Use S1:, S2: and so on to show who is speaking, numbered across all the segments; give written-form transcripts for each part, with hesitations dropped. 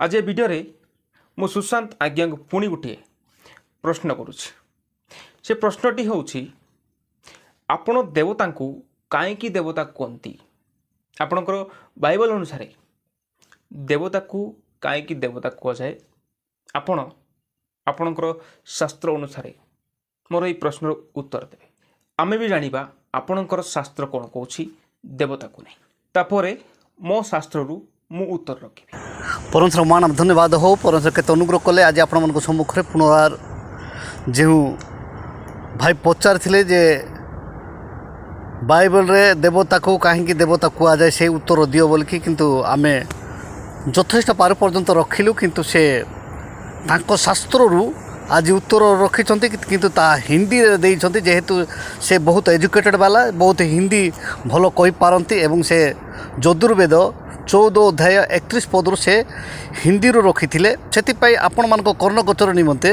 S1: आज ए वीडियो मु सुशांत आज्ञा को पुणी गोटे प्रश्न करुच्ची से प्रश्नटी हूँ आपण देवता को कहीं देवता कहती आपणकर बाइबल अनुसार देवता को कहीं देवता कहुए आपण आपणकर शास्त्र अनुसार मोर ये प्रश्न उत्तर देवे आमे भी जानिबा आपणकर शास्त्र कौन कहूँ देवता को नहीं तापर मो शास्त्र मु उत्तर रखी
S2: परमेश्वर मान धन्यवाद हो परमेश्वर के अनुग्रह कले आज आपण मन सम्मुख में पुनर्वार जो भाई पचार थिले जे बाइबल रे देवता को कहीं देवता कह जाए से उत्तर दियो बोलिकी किंतु आमे यथेष्ट पार पर्यंत रखिलु किंतु से तांको शास्त्ररू आज उत्तर रखिंट किंतु ता हिंदी रे देइछंती जेहेतु से बहुत एजुकेटेड वाला बहुत हिंदी भल कहि पारंती एवं से यजुर्वेद 14 अध्याय 31 पदर से हिंदी रो रखिथिले सेतिपई आपण मानको कर्णगोचर निमंते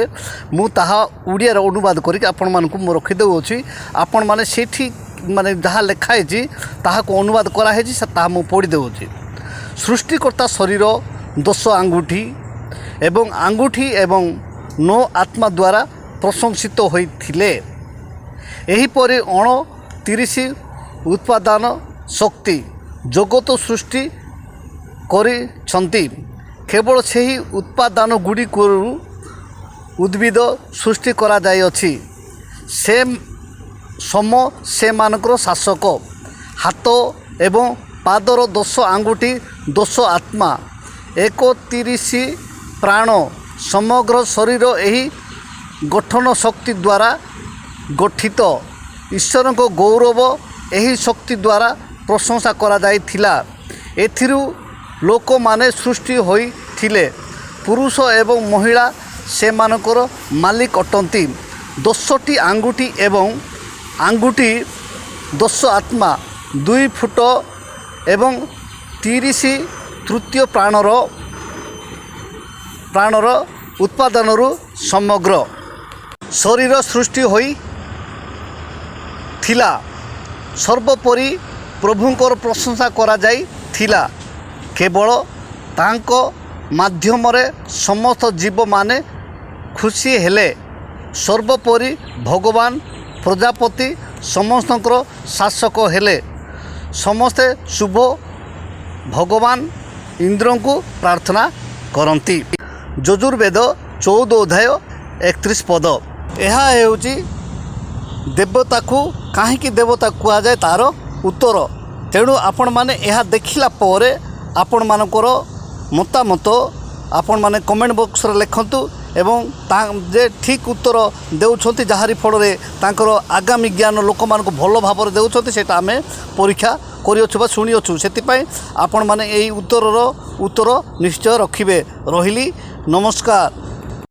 S2: मु ताहा उड़िया रे अनुवाद करी आपण मानको मु रखि दउ अछि आपण माने सेठी माने जहाँ लिखाई छी ताहा को अनुवाद करा हे छी ताहा मु पढ़ी दउ अछि सृष्टिकर्ता शरीर 10 आंगुठी एवं आंगुठी एवं 9 आत्मा द्वारा प्रशंसित होइथिले एहीपरि 29 उत्पादन शक्ति जगत सृष्टि करिछंती केवल सही उत्पादन गुड़ी उद्भिद सृष्टि करा जाय अछि से सम से मानकर शासक हाथ एवं पादर 10 आंगुठी 10 आत्मा 31 प्राण समग्र शरीर एही गठन शक्ति द्वारा गठित ईश्वर को गौरव एही शक्ति द्वारा प्रशंसा करा जाइथिला एथिरु लोक माने सृष्टि होई थिले पुरुष एवं महिला से मानकर मालिक अटंती 10टी आंगुठी एवं आंगुठी 10 आत्मा 2 फुट एवं 30 तृतीय प्राणर उत्पादन समग्र शरीर सृष्टि होई थिला सर्वोपरि प्रभुंकर प्रशंसा करा जाई थिला केवल तांको माध्यम रे समस्त जीव माने खुशी हेले सर्वोपरि भगवान प्रजापति समस्तंकर शासक हेले समस्ते शुभ भगवान इंद्र को प्रार्थना करती यजुर्वेद 14 अध्याय 31 पद यह हेउची देवता को कहीं देवता कह जाए तार उत्तर तेणु आपण माने यह देखिला परे आपण मानकर मतामत आपण माने कमेंट बॉक्स रे लिखंतु एवं जे ठीक उत्तर देउछंती जहारी फल रे तांकर आगामी ज्ञान लोक मान को भल भाव देउछंती सेटा आमे परीक्षा करियछु बा सुनियछु सेतिपई आपण माने एई उत्तर निश्चय रखिबे रहिली नमस्कार।